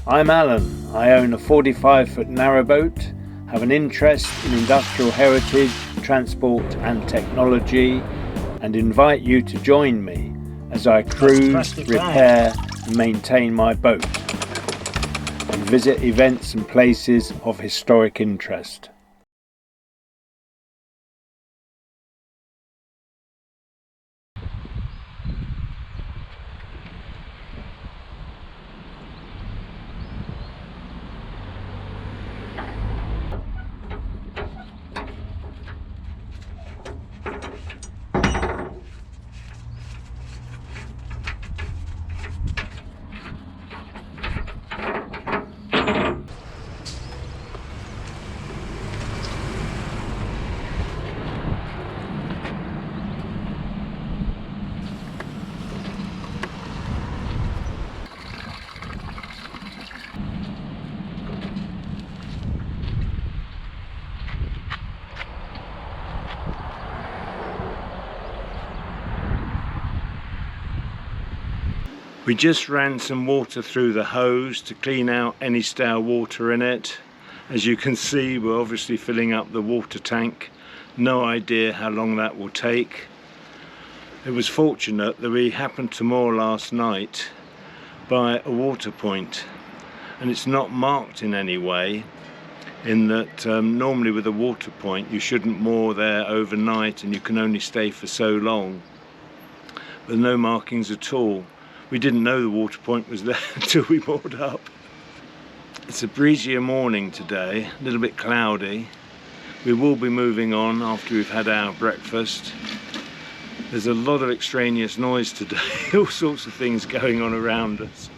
I'm Alan. I own a 45-foot narrowboat, have an interest in industrial heritage, transport and technology, and invite you to join me as I cruise, repair and maintain my boat and visit events and places of historic interest. We just ran some water through the hose to clean out any stale water in it. As you can see, we're obviously filling up the water tank. No idea how long that will take. It was fortunate that we happened to moor last night by a water point, and it's not marked in any way, in that normally with a water point you shouldn't moor there overnight and you can only stay for so long. But no markings at all. We didn't know the water point was there until we moored up. It's a breezier morning today, a little bit cloudy. We will be moving on after we've had our breakfast. There's a lot of extraneous noise today, all sorts of things going on around us.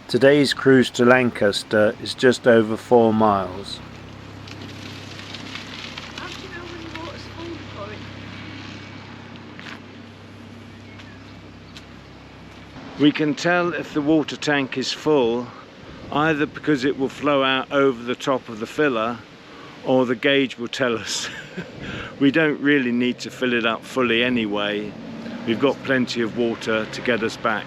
Today's cruise to Lancaster is just over 4 miles. We can tell if the water tank is full either because it will flow out over the top of the filler, or the gauge will tell us. We don't really need to fill it up fully anyway. We've got plenty of water to get us back.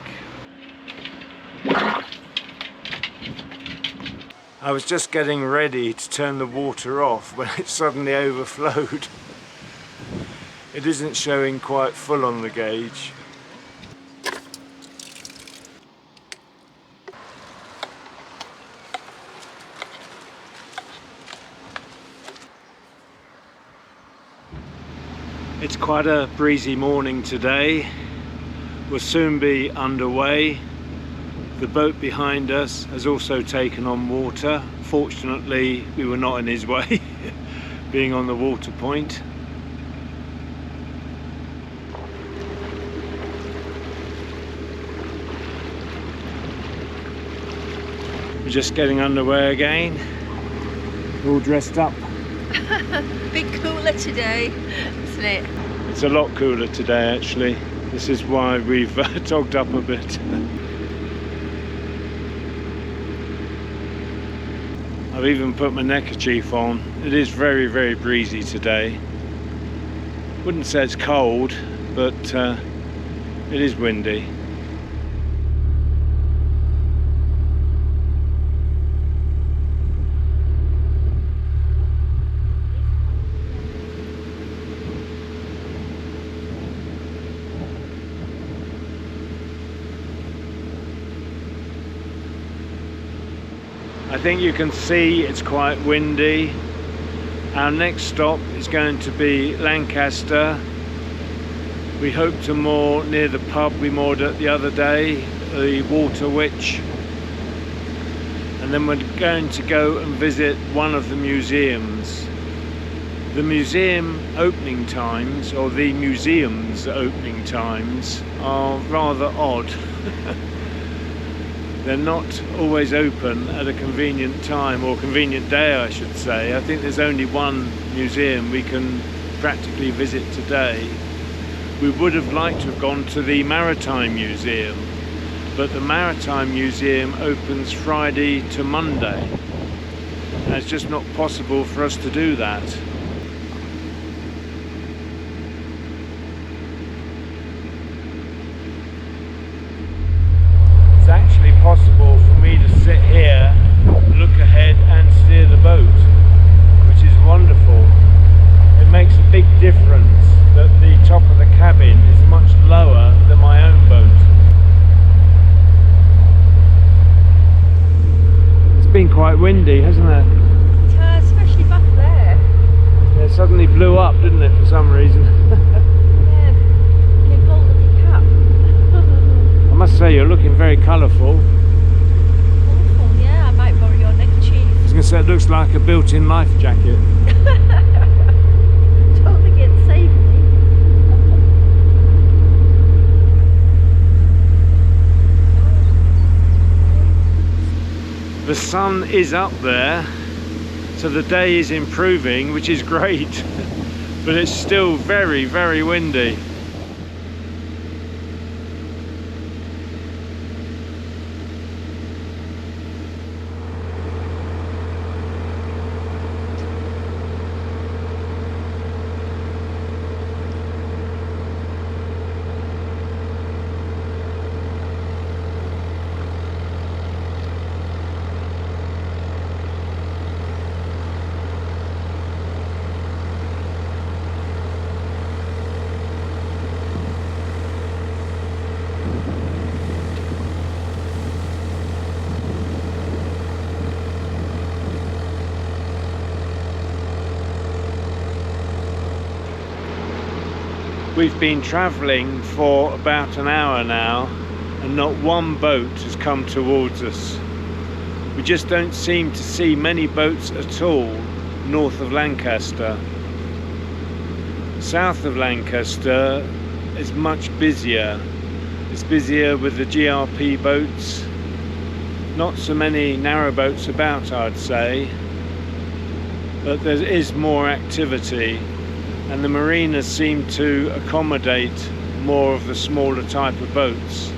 I was just getting ready to turn the water off when it suddenly overflowed. It isn't showing quite full on the gauge. It's quite a breezy morning today. We'll soon be underway. The boat behind us has also taken on water. Fortunately, we were not in his way, being on the water point. We're just getting underway again. We're all dressed up. Bit cooler today, isn't it? It's a lot cooler today actually. This is why we've togged up a bit. I've even put my neckerchief on. It is very, very breezy today. Wouldn't say it's cold, but it is windy. I think you can see it's quite windy. Our next stop is going to be Lancaster. We hope to moor near the pub we moored at the other day, the Water Witch. And then we're going to go and visit one of the museums. The museum opening times, or the museum's opening times, are rather odd. they're not always open at a convenient time, or convenient day I should say. I think there's only one museum we can practically visit today. We would have liked to have gone to the Maritime Museum, but the Maritime Museum opens Friday to Monday, and it's just not possible for us to do that. It's actually possible for me to sit here, look ahead and steer the boat, which is wonderful. It makes a big difference that the top of the cabin is much lower than my own boat. It's been quite windy, hasn't it? It has, especially back there. Yeah, it suddenly blew up, didn't it, for some reason? Yeah, big hold of your cap. I must say, you're looking very colourful. Awful, yeah, I might borrow your neckerchief. I was going to say, it looks like a built-in life jacket. Don't think it'd save me. The sun is up there, so the day is improving, which is great, but it's still very, very windy. We've been travelling for about an hour now, and not one boat has come towards us. We just don't seem to see many boats at all north of Lancaster. South of Lancaster is much busier. It's busier with the GRP boats. Not so many narrowboats about, I'd say, but there is more activity. And the marinas seem to accommodate more of the smaller type of boats.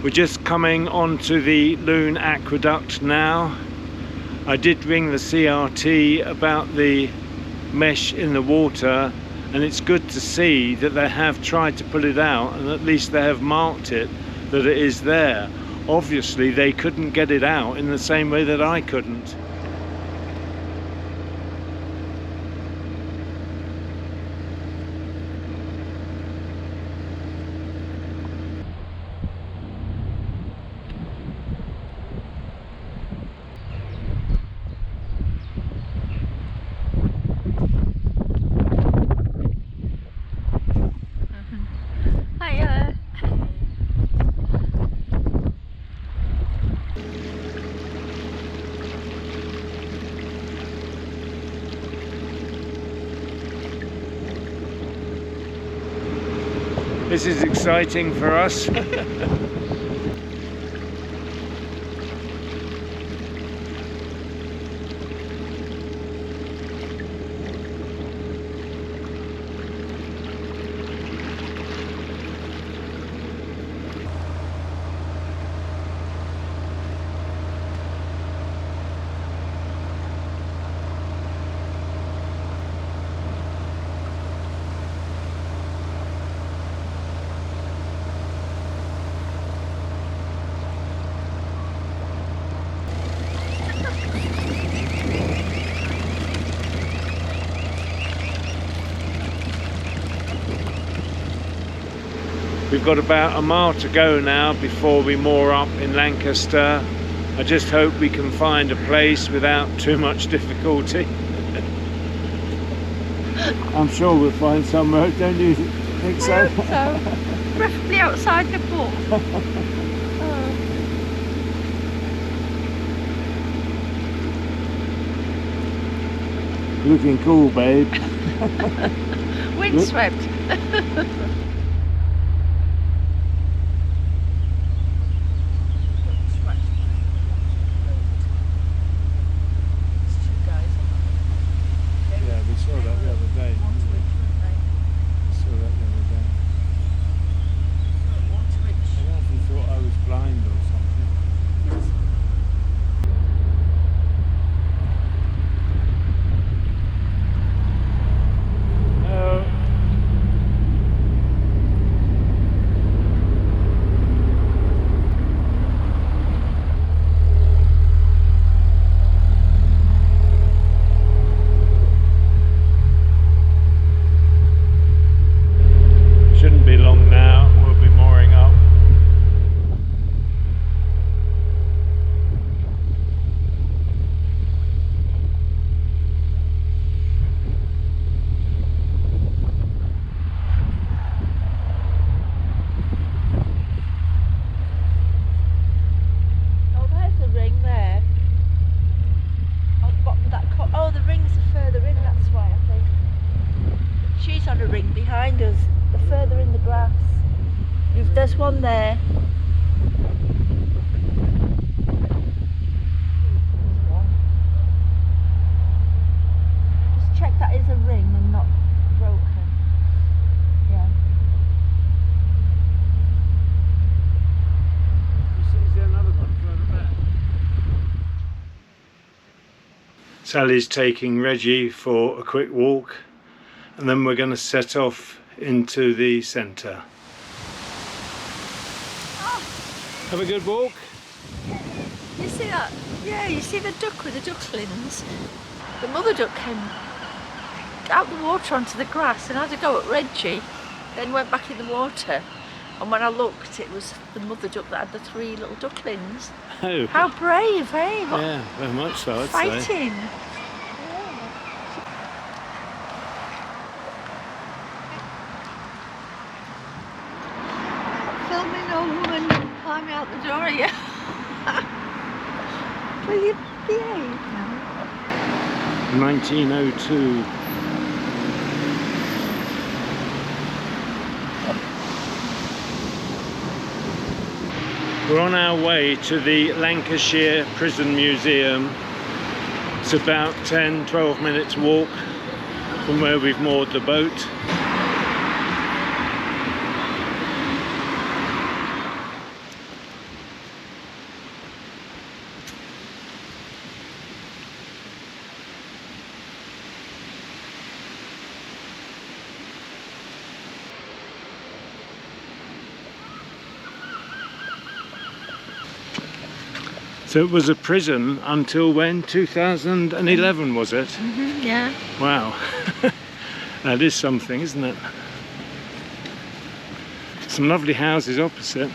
We're just coming onto the Loon Aqueduct now. I did ring the CRT about the mesh in the water, and it's good to see that they have tried to pull it out, and at least they have marked it that it is there. Obviously they couldn't get it out in the same way that I couldn't. Hiya. This is exciting for us. We've got about a mile to go now before we moor up in Lancaster. I just hope we can find a place without too much difficulty. I'm sure we'll find somewhere, don't you think so? I hope so. Preferably outside the book. Looking cool, babe. Windswept. Sally's taking Reggie for a quick walk, and then we're going to set off into the centre. Have a good walk. You see that? Yeah, you see the duck with the ducklings? The mother duck came out the water onto the grass and had a go at Reggie, then went back in the water. And when I looked, it was the mother duck that had the 3 little ducklings. Oh. How brave, eh? Yeah, very much so, I'd say. Fighting. Filming old woman climbing out the door here. Will you behave now? 1902. We're on our way to the Lancashire Prison Museum. It's about 10-12 minutes walk from where we've moored the boat. So it was a prison until when? 2011 was it? Yeah. Wow. That is something, isn't it? Some lovely houses opposite.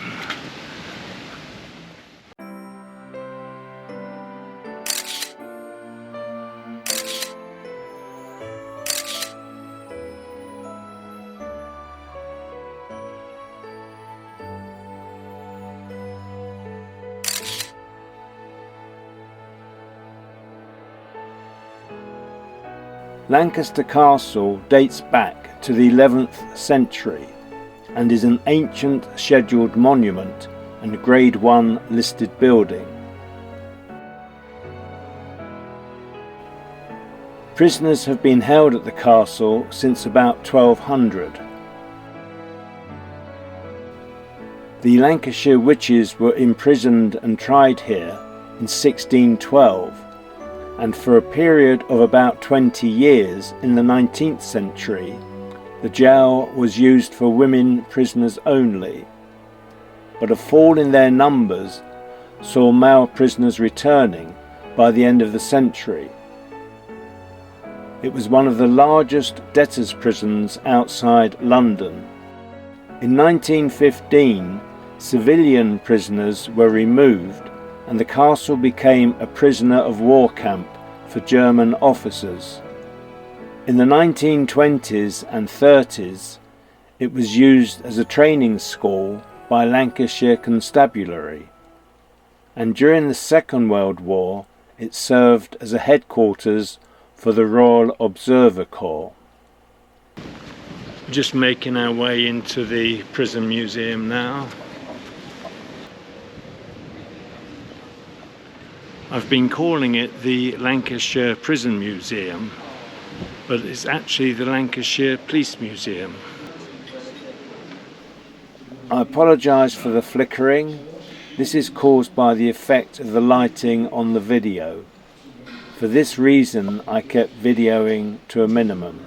Lancaster Castle dates back to the 11th century and is an ancient scheduled monument and Grade 1 listed building. Prisoners have been held at the castle since about 1200. The Lancashire witches were imprisoned and tried here in 1612. And for a period of about 20 years in the 19th century, the gaol was used for women prisoners only. But a fall in their numbers saw male prisoners returning by the end of the century. It was one of the largest debtors' prisons outside London. In 1915, civilian prisoners were removed and the castle became a prisoner of war camp for German officers. In the 1920s and 30s, it was used as a training school by Lancashire Constabulary, and during the Second World War it served as a headquarters for the Royal Observer Corps. Just making our way into the prison museum now. I've been calling it the Lancashire Prison Museum, but it's actually the Lancashire Police Museum. I apologise for the flickering. This is caused by the effect of the lighting on the video. For this reason, I kept videoing to a minimum.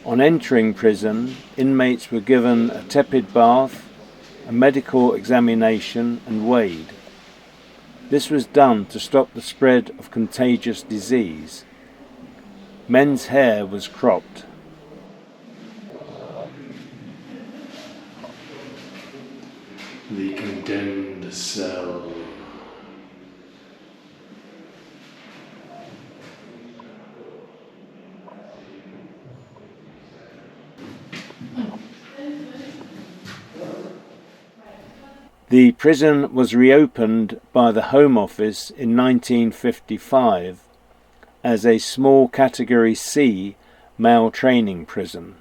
On entering prison, inmates were given a tepid bath, a medical examination and weighed. This was done to stop the spread of contagious disease. Men's hair was cropped. The condemned cell. The prison was reopened by the Home Office in 1955 as a small Category C male training prison.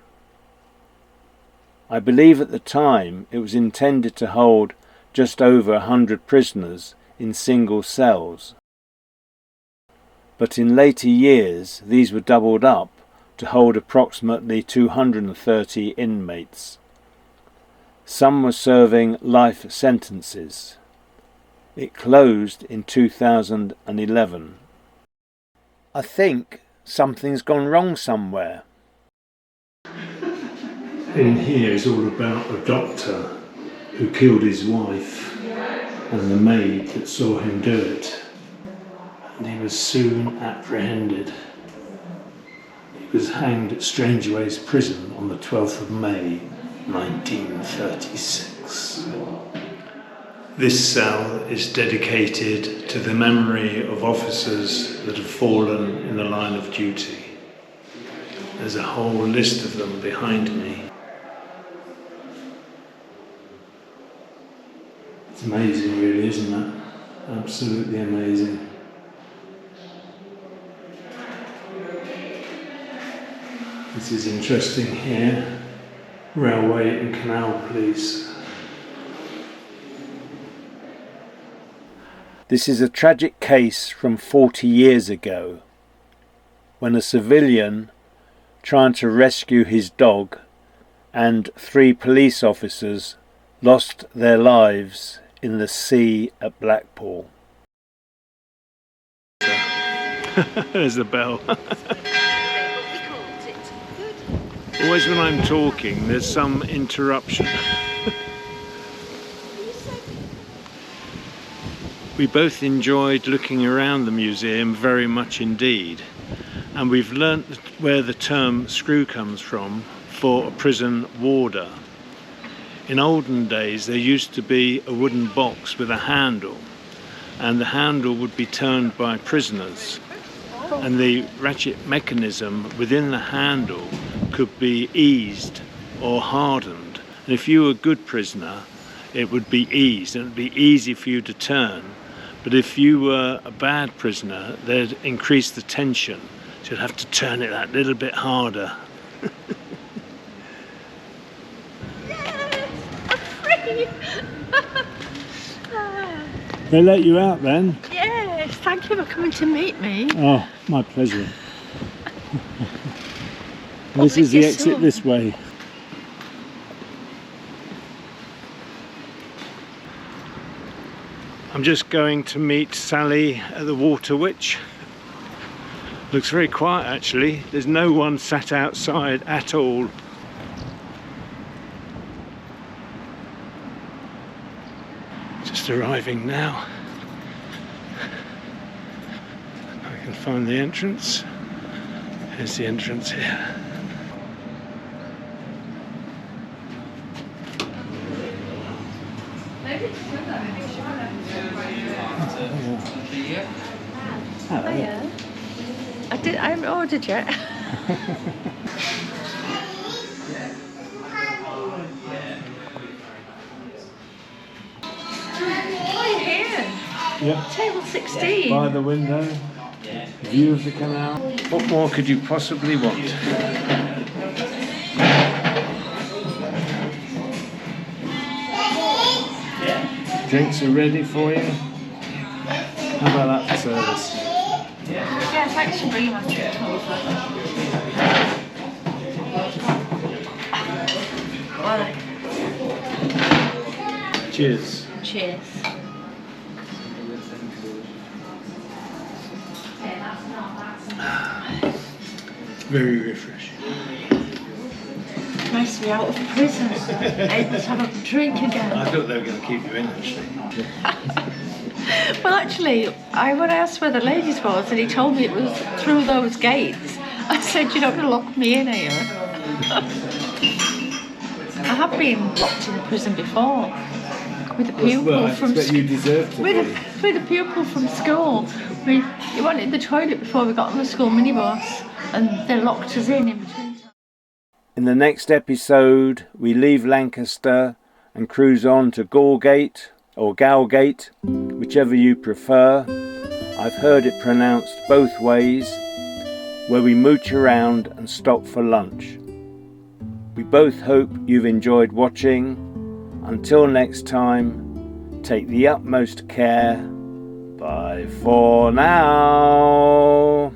I believe at the time it was intended to hold just over 100 prisoners in single cells. But in later years these were doubled up to hold approximately 230 inmates. Some were serving life sentences. It closed in 2011. I think something's gone wrong somewhere. In here is all about a doctor who killed his wife and the maid that saw him do it. And he was soon apprehended. He was hanged at Strangeways Prison on the 12th of May 1936. This cell is dedicated to the memory of officers that have fallen in the line of duty. There's a whole list of them behind me. It's amazing really, isn't it? Absolutely amazing. This is interesting here. Railway and Canal Police. This is a tragic case from 40 years ago, when a civilian trying to rescue his dog and 3 police officers lost their lives in the sea at Blackpool. There's the bell. Always when I'm talking, there's some interruption. We both enjoyed looking around the museum very much indeed, and we've learnt where the term screw comes from for a prison warder. In olden days there used to be a wooden box with a handle, and the handle would be turned by prisoners, and the ratchet mechanism within the handle could be eased or hardened, and if you were a good prisoner it would be eased and it would be easy for you to turn. But if you were a bad prisoner, they'd increase the tension, so you'd have to turn it that little bit harder. Yes, I'm free. They let you out then? Yes, thank you for coming to meet me. Oh, my pleasure. This is the exit this way. I'm just going to meet Sally at the Water Witch. Looks very quiet actually. There's no one sat outside at all. Just arriving now. I can find the entrance. Here's the entrance here. I haven't ordered yet. Oh, you're here. Yep. Table 16. By the window, view of the canal. What more could you possibly want? Drinks are ready for you. How about that for service? Yeah, thanks for bringing my trip over. Well, Cheers. cheers. Very refreshing. Nice to be out of prison. Able to have a drink again. I thought they were going to keep you in actually. Well, actually, when I asked where the ladies was, and he told me it was through those gates, I said, "You're not going to lock me in here." I have been locked in a prison before with a pupil Well, I from expect you deserve to be. with a pupil from school. He wanted the toilet before we got on the school minibus, and they locked us in between. In the next episode, we leave Lancaster and cruise on to Gallgate or Gowgate, whichever you prefer. I've heard it pronounced both ways, where we mooch around and stop for lunch. We both hope you've enjoyed watching. Until next time, take the utmost care. Bye for now.